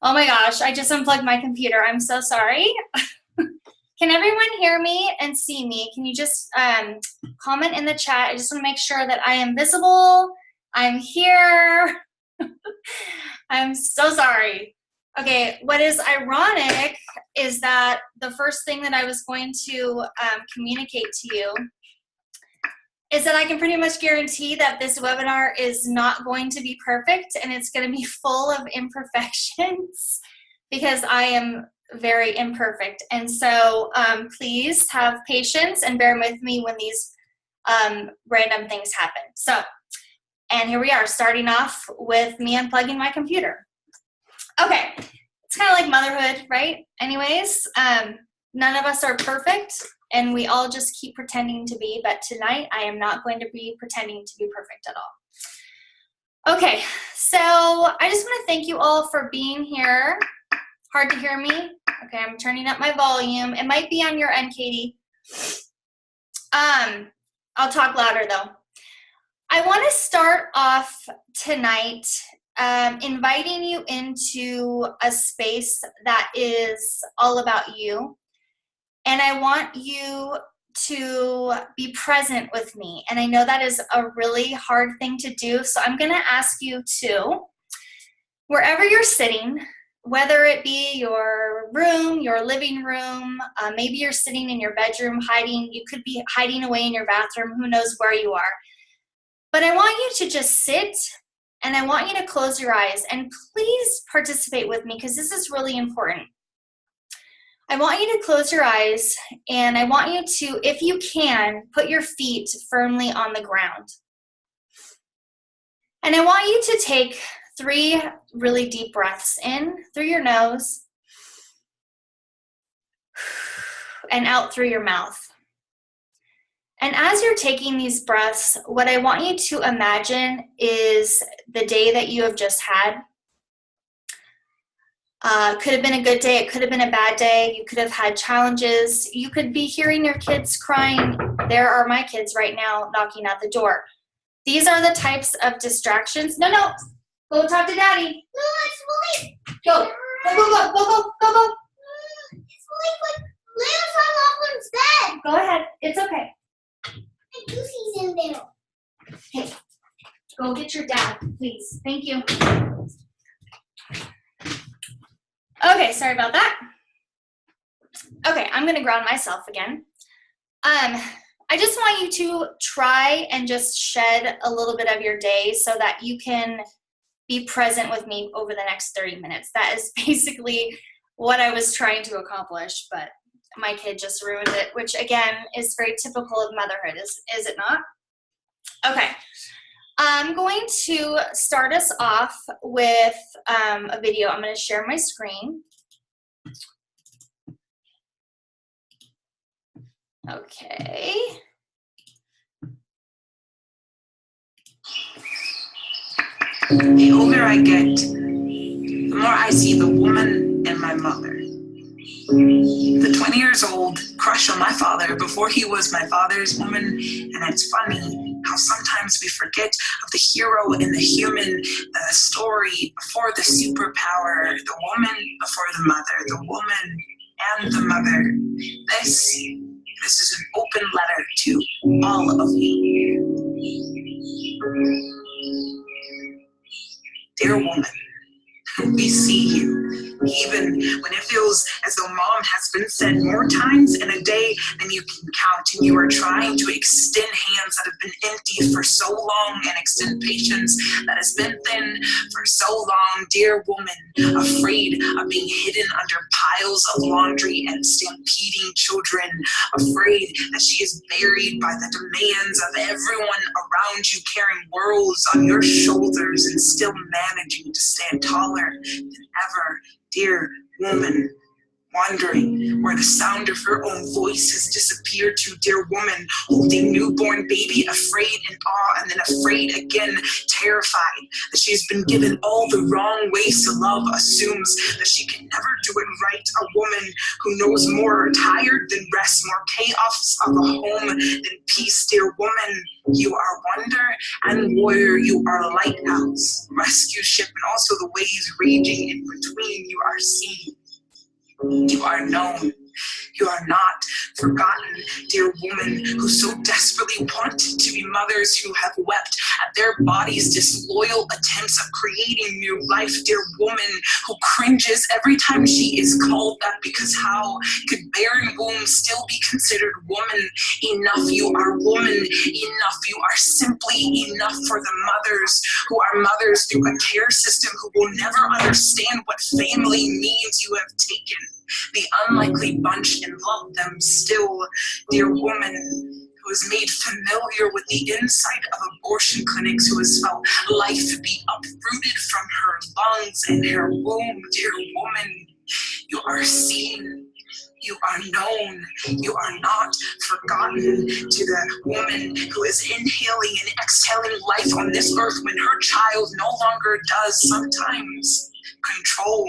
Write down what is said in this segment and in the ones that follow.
Oh my gosh, I just unplugged my computer. I'm so sorry. Can everyone hear me and see me? Can you just comment in the chat? I just want to make sure that I am visible. I'm here. I'm so sorry. Okay, what is ironic is that the first thing that I was going to communicate to you is that I can pretty much guarantee that this webinar is not going to be perfect, and it's going to be full of imperfections because I am very imperfect. And so please have patience and bear with me when these random things happen. So, and here we are starting off with me unplugging my computer. Okay, it's kind of like motherhood, right? Anyways, none of us are perfect, and we all just keep pretending to be, but tonight I am not going to be pretending to be perfect at all. Okay, so I just want to thank you all for being here. Hard to hear me? Okay, I'm turning up my volume. It might be on your end, Katie. I'll talk louder though. I want to start off tonight inviting you into a space that is all about you. And I want you to be present with me. And I know that is a really hard thing to do. So I'm going to ask you to, wherever you're sitting, whether it be your room, your living room, maybe you're sitting in your bedroom hiding, you could be hiding away in your bathroom, who knows where you are. But I want you to just sit, and I want you to close your eyes, and please participate with me because this is really important. I want you to close your eyes, and I want you to, if you can, put your feet firmly on the ground. And I want you to take 3 really deep breaths in through your nose and out through your mouth. And as you're taking these breaths, what I want you to imagine is the day that you have just had. Could have been a good day, it could have been a bad day, you could have had challenges, you could be hearing your kids crying. There are my kids right now knocking at the door. These are the types of distractions. No, go talk to Daddy. No, it's late. Go. It's late, but Layla's on Lachlan's bed. Go ahead, it's okay. And Goosey's in there. Okay, go get your dad, please. Thank you. Okay, sorry about that. Okay, I'm gonna ground myself again. I just want you to try and just shed a little bit of your day so that you can be present with me over the next 30 minutes. That is basically what I was trying to accomplish, but my kid just ruined it, which again is very typical of motherhood, is it not? Okay, I'm going to start us off with a video. I'm going to share my screen. Okay. The older I get, the more I see the woman in my mother. The 20 years old crush on my father before he was my father's woman, and it's funny how sometimes we forget of the hero and the human, the story before the superpower, the woman before the mother, the woman and the mother. This is an open letter to all of you. Dear woman, we see you, even when it feels as though mom has been said more times in a day than you can count, and you are trying to extend hands that have been empty for so long and extend patience that has been thin for so long. Dear woman, afraid of being hidden under piles of laundry and stampeding children, afraid that she is buried by the demands of everyone around you, carrying worlds on your shoulders and still managing to stand taller than ever. Dear woman, wondering where the sound of her own voice has disappeared to, dear woman, holding newborn baby, afraid in awe and then afraid again, terrified that she's been given all the wrong ways to love, assumes that she can never do it right, a woman who knows more tired than rest, more chaos of a home than peace, dear woman. You are wonder and warrior, you are lighthouse, rescue ship, and also the waves raging in between. You are seen. You are known. You are not forgotten, dear woman, who so desperately wanted to be mothers, who have wept at their bodies' disloyal attempts of creating new life, dear woman, who cringes every time she is called that, because how could barren wombs still be considered woman? Enough, you are woman. Enough, you are simply enough for the mothers who are mothers through a care system who will never understand what family means. You have taken the unlikely bunch and love them still, dear woman, who is made familiar with the inside of abortion clinics, who has felt life be uprooted from her lungs and her womb, dear woman. You are seen. You are known. You are not forgotten, to the woman who is inhaling and exhaling life on this earth when her child no longer does. Sometimes control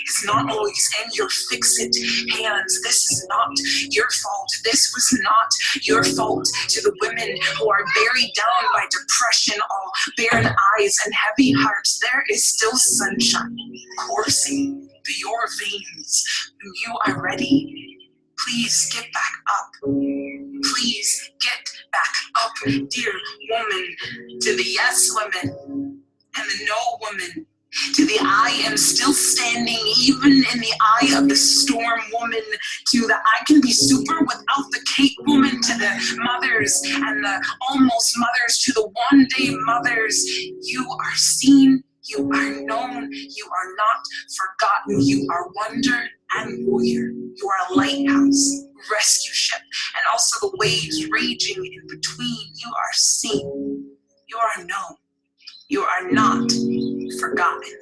is not always in your fix-it hands. This is not your fault. This was not your fault. To the women who are buried down by depression, all barren eyes and heavy hearts, there is still sunshine coursing through your veins. When you are ready, please get back up. Please get back up, dear woman. To the yes women and the no woman, to the I am still standing even in the eye of the storm woman, to the I can be super without the cape woman, to the mothers and the almost mothers, to the one day mothers. You are seen, you are known, you are not forgotten, you are wonder and warrior, you are a lighthouse, rescue ship, and also the waves raging in between. You are seen, you are known, you are not forgotten.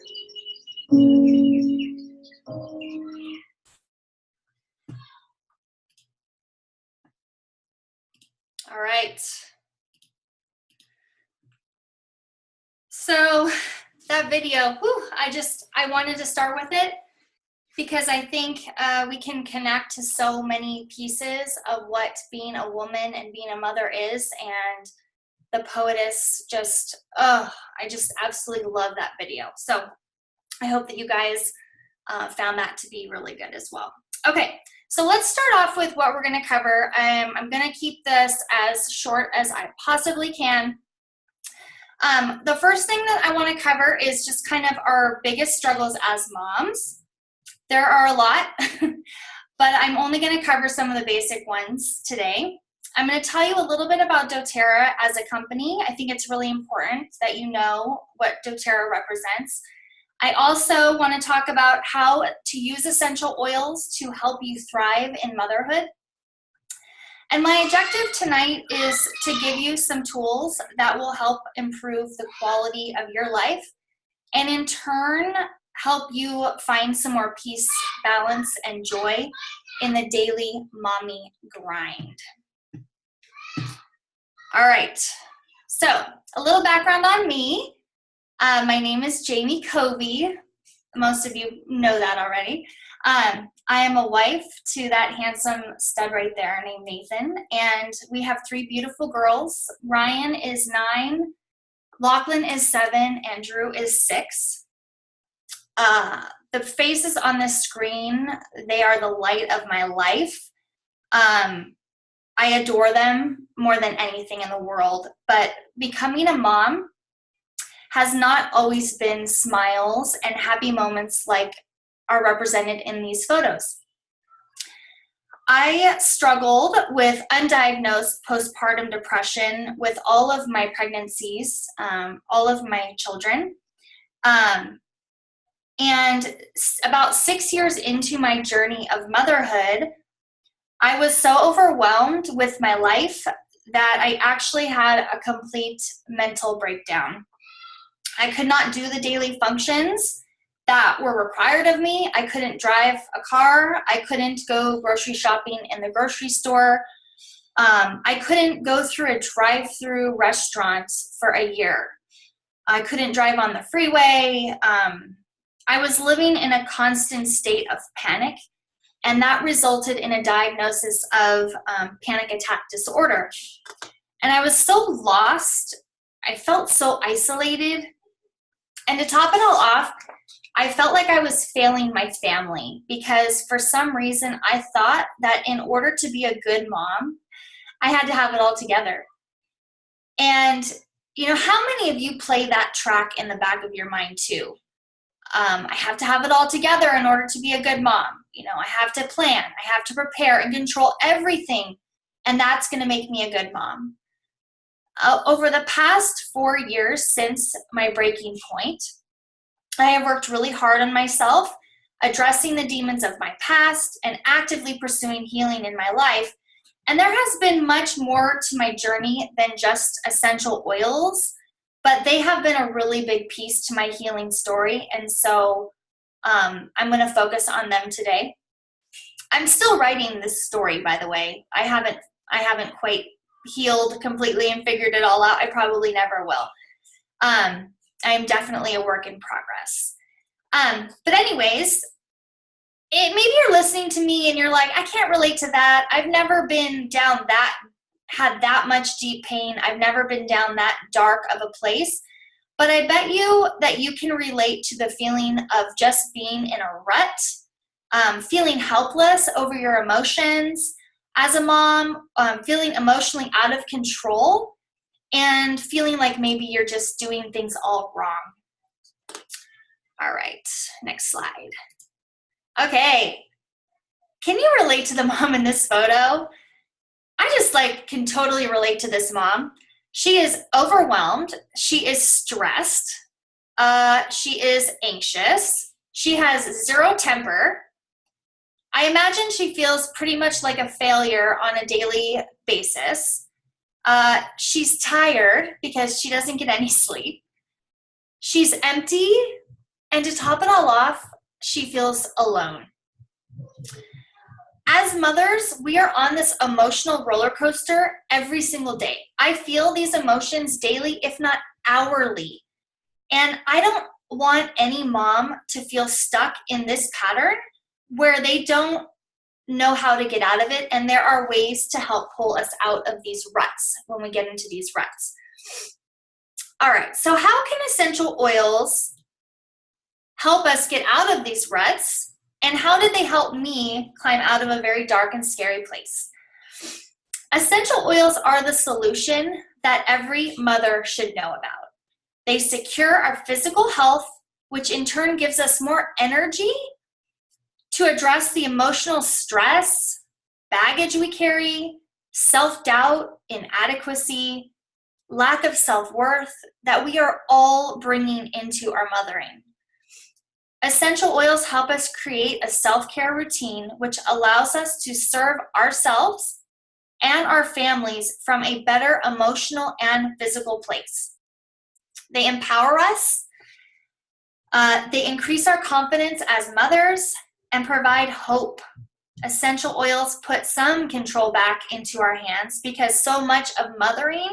All right. So that video, I wanted to start with it because I think we can connect to so many pieces of what being a woman and being a mother is, and the poetess I just absolutely love that video. So I hope that you guys found that to be really good as well. Okay, so let's start off with what we're going to cover. I'm going to keep this as short as I possibly can. The first thing that I want to cover is just kind of our biggest struggles as moms. There are a lot, but I'm only going to cover some of the basic ones today. I'm going to tell you a little bit about doTERRA as a company. I think it's really important that you know what doTERRA represents. I also want to talk about how to use essential oils to help you thrive in motherhood. And my objective tonight is to give you some tools that will help improve the quality of your life, and in turn, help you find some more peace, balance, and joy in the daily mommy grind. All right, so a little background on me. My name is Jamie Covey. Most of you know that already. I am a wife to that handsome stud right there named Nathan, and we have 3 beautiful girls. Ryan is 9, Lachlan is 7, and Drew is 6. The faces on the screen, they are the light of my life. I adore them more than anything in the world, but becoming a mom has not always been smiles and happy moments like are represented in these photos. I struggled with undiagnosed postpartum depression with all of my pregnancies, all of my children. And about 6 years into my journey of motherhood, I was so overwhelmed with my life that I actually had a complete mental breakdown. I could not do the daily functions that were required of me. I couldn't drive a car. I couldn't go grocery shopping in the grocery store. I couldn't go through a drive-through restaurant for a year. I couldn't drive on the freeway. I was living in a constant state of panic, and that resulted in a diagnosis of panic attack disorder. And I was so lost. I felt so isolated. And to top it all off, I felt like I was failing my family because for some reason I thought that in order to be a good mom, I had to have it all together. And you know, how many of you play that track in the back of your mind too? I have to have it all together in order to be a good mom. You know, I have to plan, I have to prepare and control everything, and that's going to make me a good mom. Over the past 4 years since my breaking point, I have worked really hard on myself, addressing the demons of my past and actively pursuing healing in my life. And there has been much more to my journey than just essential oils, but they have been a really big piece to my healing story. And so I'm going to focus on them today. I'm still writing this story, by the way. I haven't quite healed completely and figured it all out. I probably never will. I am definitely a work in progress. But anyways, maybe you're listening to me and you're like, I can't relate to that. I've never been down that, had that much deep pain. I've never been down that dark of a place. But I bet you that you can relate to the feeling of just being in a rut, feeling helpless over your emotions as a mom, feeling emotionally out of control, and feeling like maybe you're just doing things all wrong. All right, next slide. Okay, can you relate to the mom in this photo? I just can totally relate to this mom. She is overwhelmed. She is stressed. She is anxious. She has zero temper. I imagine she feels pretty much like a failure on a daily basis. She's tired because she doesn't get any sleep. She's empty, and to top it all off, she feels alone. As mothers, we are on this emotional roller coaster every single day. I feel these emotions daily, if not hourly. And I don't want any mom to feel stuck in this pattern where they don't know how to get out of it. And there are ways to help pull us out of these ruts when we get into these ruts. All right, so how can essential oils help us get out of these ruts? And how did they help me climb out of a very dark and scary place? Essential oils are the solution that every mother should know about. They secure our physical health, which in turn gives us more energy to address the emotional stress, baggage we carry, self-doubt, inadequacy, lack of self-worth that we are all bringing into our mothering. Essential oils help us create a self-care routine which allows us to serve ourselves and our families from a better emotional and physical place. They empower us, they increase our confidence as mothers, and provide hope. Essential oils put some control back into our hands because so much of mothering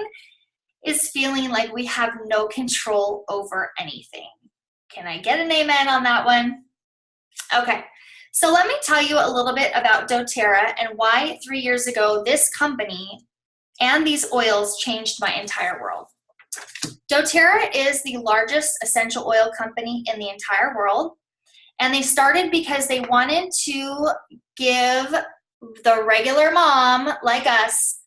is feeling like we have no control over anything. Can I get an amen on that one? Okay, so let me tell you a little bit about doTERRA and why 3 years ago this company and these oils changed my entire world. doTERRA is the largest essential oil company in the entire world, and they started because they wanted to give the regular mom like us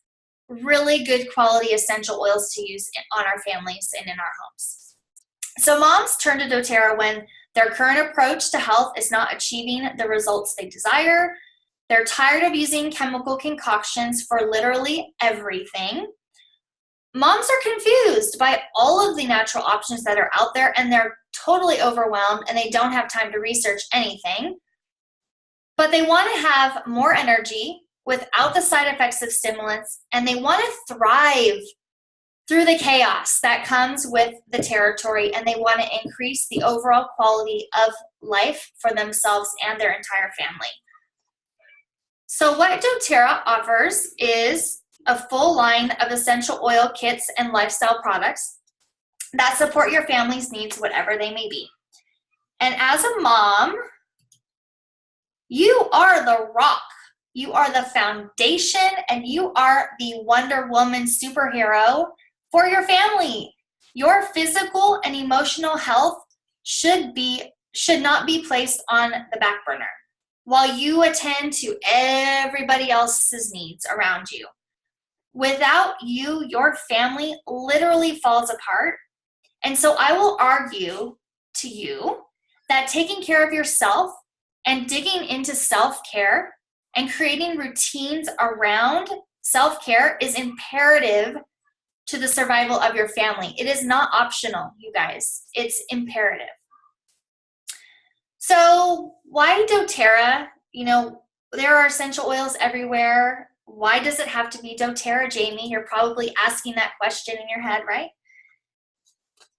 really good quality essential oils to use on our families and in our homes. So moms turn to doTERRA when their current approach to health is not achieving the results they desire. They're tired of using chemical concoctions for literally everything. Moms are confused by all of the natural options that are out there, and they're totally overwhelmed and they don't have time to research anything. But they want to have more energy without the side effects of stimulants, and they want to thrive through the chaos that comes with the territory, and they want to increase the overall quality of life for themselves and their entire family. So what doTERRA offers is a full line of essential oil kits and lifestyle products that support your family's needs, whatever they may be. And as a mom, you are the rock. You are the foundation, and you are the Wonder Woman superhero for your family. Your physical and emotional health should not be placed on the back burner while you attend to everybody else's needs around you. Without you, your family literally falls apart. And so I will argue to you that taking care of yourself and digging into self-care and creating routines around self-care is imperative to the survival of your family. It is not optional, you guys. It's imperative. So why doTERRA? You know, there are essential oils everywhere. Why does it have to be doTERRA, Jamie? You're probably asking that question in your head, right?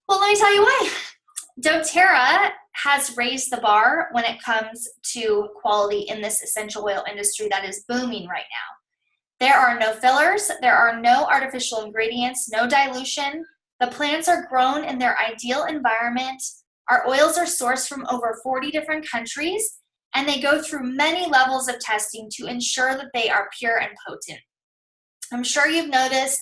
Well, let me tell you why. doTERRA has raised the bar when it comes to quality in this essential oil industry that is booming right now. There are no fillers, there are no artificial ingredients, no dilution. The plants are grown in their ideal environment. Our oils are sourced from over 40 different countries, and they go through many levels of testing to ensure that they are pure and potent. I'm sure you've noticed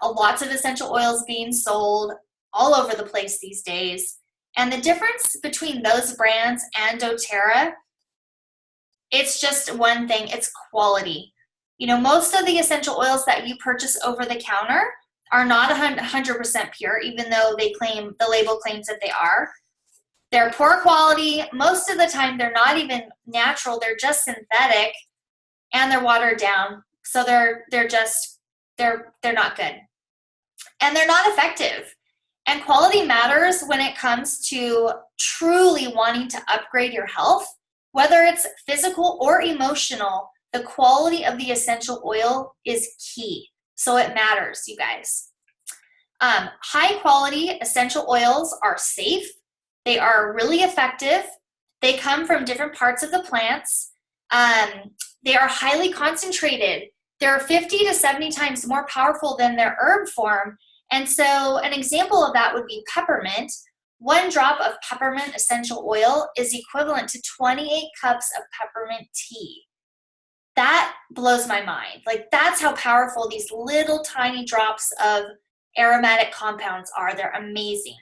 lots of essential oils being sold all over the place these days. And the difference between those brands and doTERRA, it's just one thing, it's quality. You know, most of the essential oils that you purchase over the counter are not 100% pure, even though the label claims that they are. They're poor quality. Most of the time, they're not even natural. They're just synthetic, and they're watered down. So they're not good, and they're not effective. And quality matters when it comes to truly wanting to upgrade your health, whether it's physical or emotional. The quality of the essential oil is key. So it matters, you guys. High quality essential oils are safe. They are really effective. They come from different parts of the plants. They are highly concentrated. They're 50 to 70 times more powerful than their herb form. And so an example of that would be peppermint. 1 drop of peppermint essential oil is equivalent to 28 cups of peppermint tea. That blows my mind. Like, that's how powerful these little tiny drops of aromatic compounds are. They're amazing.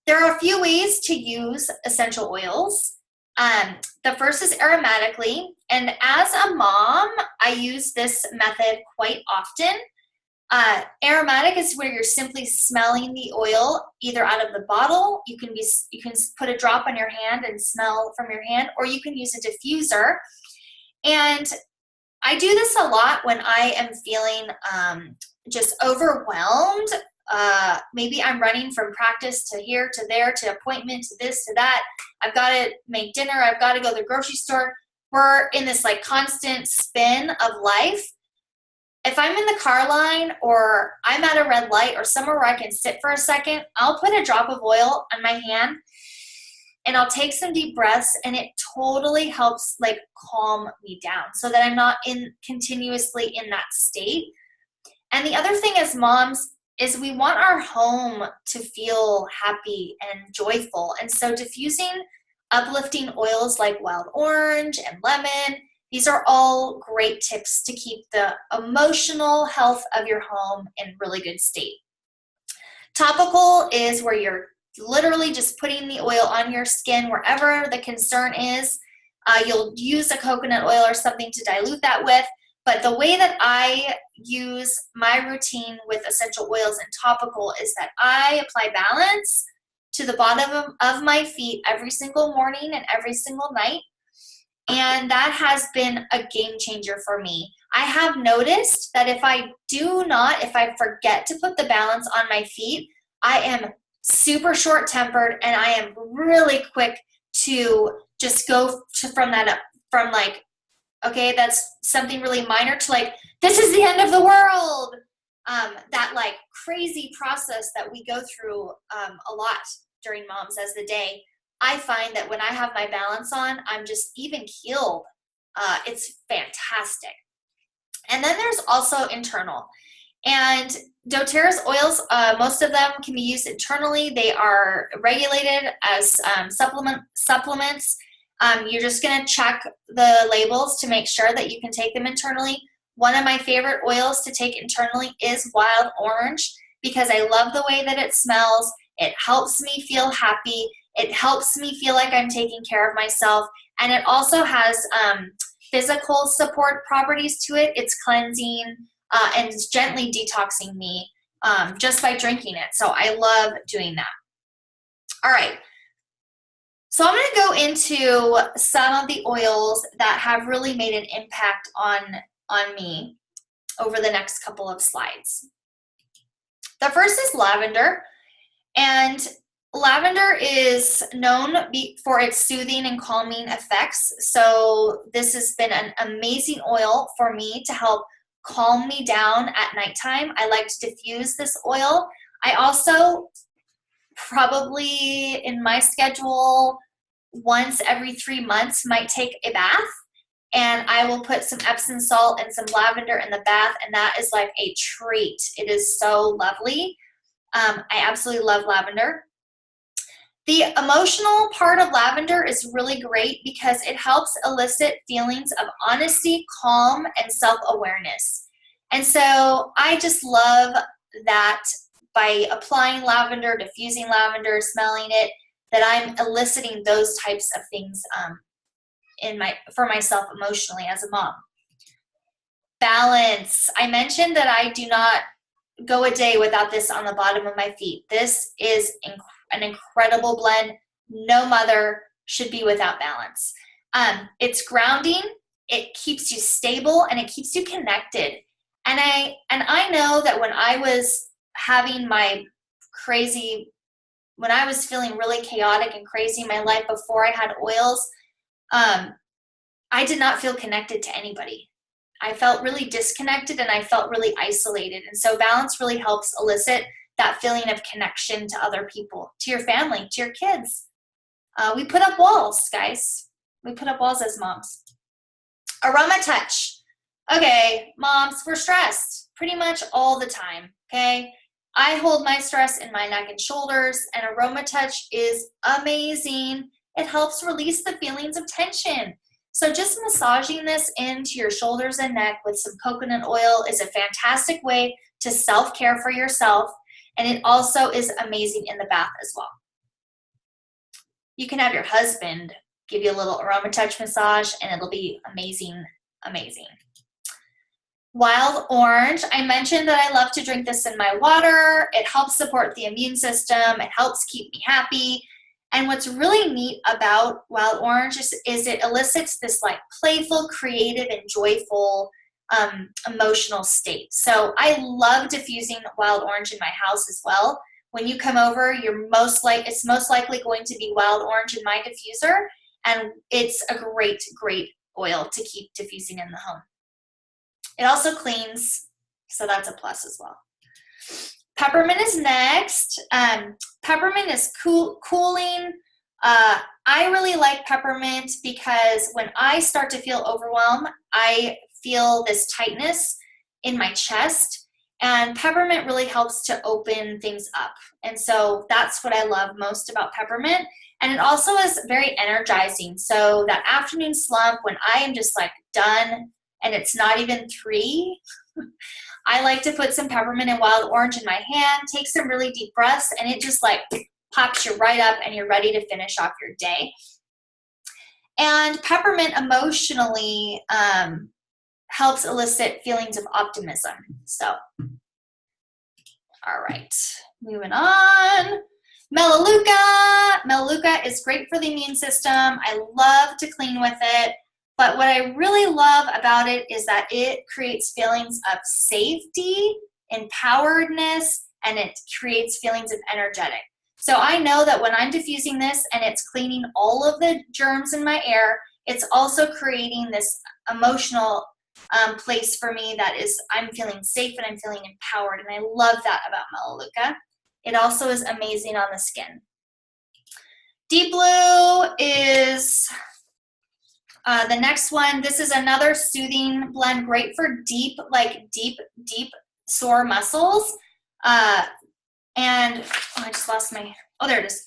There are a few ways to use essential oils. The first is aromatically. And as a mom, I use this method quite often. Aromatic is where you're simply smelling the oil either out of the bottle. You can put a drop on your hand and smell from your hand, or you can use a diffuser. And I do this a lot when I am feeling just overwhelmed. Maybe I'm running from practice to here to there to appointment to this to that. I've got to make dinner. I've got to go to the grocery store. We're in this like constant spin of life. If I'm in the car line or I'm at a red light or somewhere where I can sit for a second, I'll put a drop of oil on my hand and I'll take some deep breaths, and it totally helps like calm me down so that I'm not continuously in that state. And the other thing as moms is we want our home to feel happy and joyful. And so diffusing uplifting oils like wild orange and lemon, these are all great tips to keep the emotional health of your home in really good state. Topical is where you're literally just putting the oil on your skin wherever the concern is. You'll use a coconut oil or something to dilute that with. But the way that I use my routine with essential oils and topical is that I apply balance to the bottom of my feet every single morning and every single night. And that has been a game changer for me. I have noticed that if I forget to put the balance on my feet, I am super short-tempered and I am really quick to just go from okay, that's something really minor to like, this is the end of the world. that like crazy process that we go through a lot during Moms as the day, I find that when I have my balance on, I'm just even keeled. It's fantastic. And then there's also internal. And doTERRA's oils, most of them can be used internally. They are regulated as supplements. You're just going to check the labels to make sure that you can take them internally. One of my favorite oils to take internally is wild orange because I love the way that it smells. It helps me feel happy. It helps me feel like I'm taking care of myself. And it also has physical support properties to it. It's cleansing and it's gently detoxing me just by drinking it. So I love doing that. All right. So I'm going to go into some of the oils that have really made an impact on me over the next couple of slides. The first is lavender. And lavender is known for its soothing and calming effects. So this has been an amazing oil for me to help calm me down at nighttime. I like to diffuse this oil. I also probably in my schedule once every 3 months might take a bath, and I will put some Epsom salt and some lavender in the bath, and that is like a treat. It is so lovely. I absolutely love lavender. The emotional part of lavender is really great because it helps elicit feelings of honesty, calm, and self-awareness. And so I just love that by applying lavender, diffusing lavender, smelling it, that I'm eliciting those types of things for myself emotionally as a mom. Balance. I mentioned that I do not go a day without this on the bottom of my feet. This is an incredible blend. No mother should be without balance. It's grounding, it keeps you stable, and it keets you connected. And I know that when I was having when I was feeling really chaotic and crazy in my life before I had oils, I did not feel connected to anybody. I felt really disconnected and I felt really isolated. And so balance really helps elicit that feeling of connection to other people, to your family, to your kids. We put up walls, guys. We put up walls as moms. Aroma touch. Okay, moms, we're stressed pretty much all the time, okay? I hold my stress in my neck and shoulders, and aroma touch is amazing. It helps release the feelings of tension. So just massaging this into your shoulders and neck with some coconut oil is a fantastic way to self-care for yourself, and it also is amazing in the bath as well. You can have your husband give you a little aroma touch massage, and it'll be amazing, amazing. Wild orange. I mentioned that I love to drink this in my water. It helps support the immune system. It helps keep me happy. And what's really neat about wild orange is it elicits this like playful, creative, and joyful emotional state. So I love diffusing wild orange in my house as well. When you come over, it's most likely going to be wild orange in my diffuser, and it's a great, great oil to keep diffusing in the home. It also cleans, so that's a plus as well. Peppermint is next. Peppermint is cooling. I really like peppermint because when I start to feel overwhelmed, I feel this tightness in my chest, and peppermint really helps to open things up. And so that's what I love most about peppermint. And it also is very energizing. So that afternoon slump when I am just like done and it's not even 3, I like to put some peppermint and wild orange in my hand, take some really deep breaths, and it just like pops you right up and you're ready to finish off your day. And peppermint emotionally helps elicit feelings of optimism. So, all right, moving on. Melaleuca. Melaleuca is great for the immune system. I love to clean with it. But what I really love about it is that it creates feelings of safety, empoweredness, and it creates feelings of energetic. So I know that when I'm diffusing this and it's cleaning all of the germs in my air, it's also creating this emotional place for me that is, I'm feeling safe and I'm feeling empowered, and I love that about Melaleuca. It also is amazing on the skin. Deep Blue is the next one. This is another soothing blend, great for deep sore muscles. And I just lost my, there it is.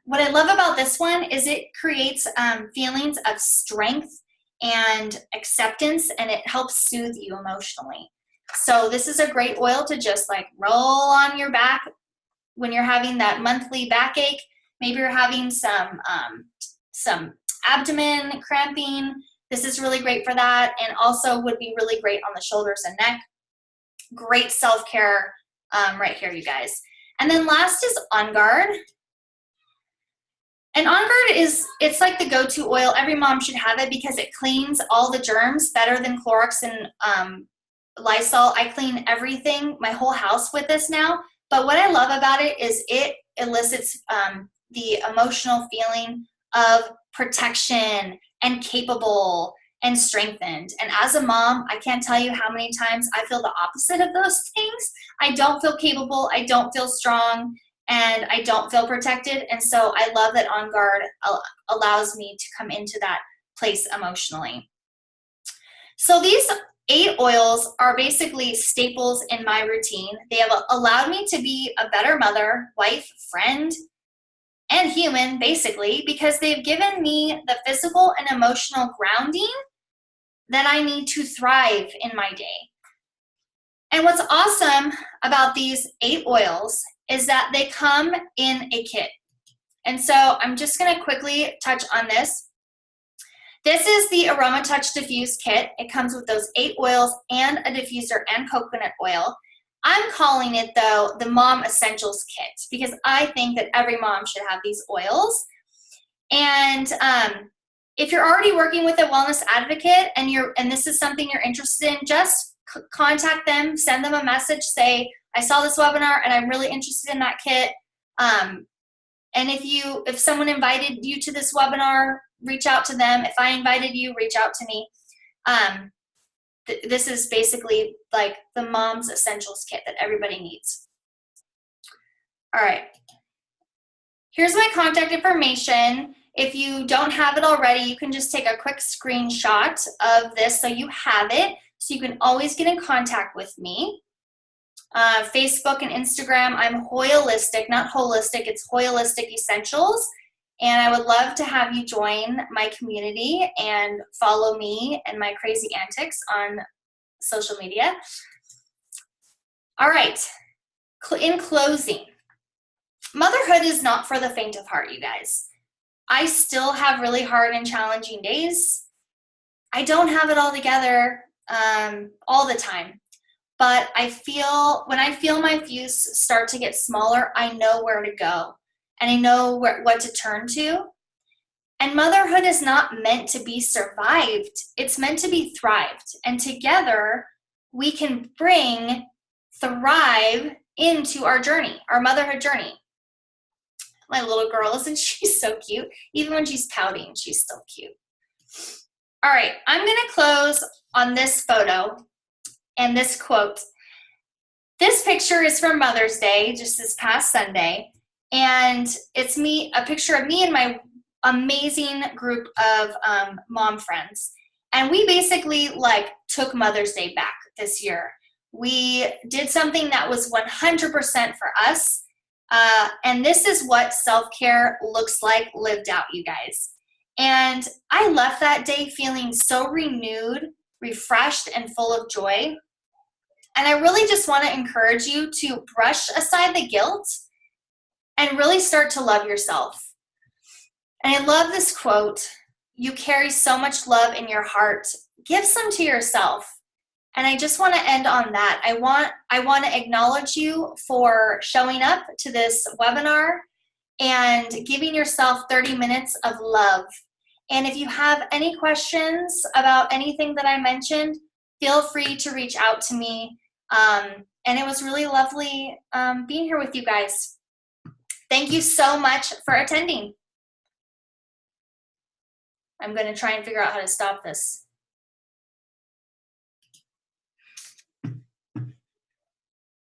What I love about this one is it creates feelings of strength and acceptance, and it helps soothe you emotionally. So this is a great oil to just like roll on your back when you're having that monthly backache. Maybe you're having some abdomen cramping. This is really great for that, and also would be really great on the shoulders and neck. Great self-care right here, you guys. And then last is On Guard. And On Guard it's like the go-to oil. Every mom should have it because it cleans all the germs better than Clorox and Lysol. I clean everything, my whole house with this now. But what I love about it is it elicits the emotional feeling of protection and capable and strengthened. And as a mom, I can't tell you how many times I feel the opposite of those things. I don't feel capable, I don't feel strong, and I don't feel protected. And so I love that On Guard allows me to come into that place emotionally. So these 8 oils are basically staples in my routine. They have allowed me to be a better mother, wife, friend, and human, basically, because they've given me the physical and emotional grounding that I need to thrive in my day. And what's awesome about these 8 oils is that they come in a kit. And so I'm just gonna quickly touch on this. This is the Aroma Touch Diffuse Kit. It comes with those 8 oils and a diffuser and coconut oil. I'm calling it, though, the Mom Essentials Kit because I think that every mom should have these oils. And if you're already working with a wellness advocate and this is something you're interested in, just contact them, send them a message, say, I saw this webinar and I'm really interested in that kit. And if someone invited you to this webinar, reach out to them. If I invited you, reach out to me. This is basically like the Mom's Essentials Kit that everybody needs. All right. Here's my contact information. If you don't have it already, you can just take a quick screenshot of this so you have it, so you can always get in contact with me. Facebook and Instagram, I'm Holistic, not holistic, it's Holistic Essentials. And I would love to have you join my community and follow me and my crazy antics on social media. All right, in closing, motherhood is not for the faint of heart, you guys. I still have really hard and challenging days. I don't have it all together all the time. But when I feel my views start to get smaller, I know where to go. And I know what to turn to. And motherhood is not meant to be survived. It's meant to be thrived. And together, we can bring thrive into our journey, our motherhood journey. My little girl, isn't she so cute? Even when she's pouting, she's still cute. All right, I'm going to close on this photo and this quote. This picture is from Mother's Day, just this past Sunday. And it's a picture of me and my amazing group of mom friends. And we basically took Mother's Day back this year. We did something that was 100% for us. And this is what self-care looks like lived out, you guys. And I left that day feeling so renewed, refreshed, and full of joy. And I really just want to encourage you to brush aside the guilt and really start to love yourself. And I love this quote, you carry so much love in your heart. Give some to yourself. And I just want to end on that. I want to acknowledge you for showing up to this webinar and giving yourself 30 minutes of love. And if you have any questions about anything that I mentioned, feel free to reach out to me. And it was really lovely being here with you guys. Thank you so much for attending. I'm going to try and figure out how to stop this.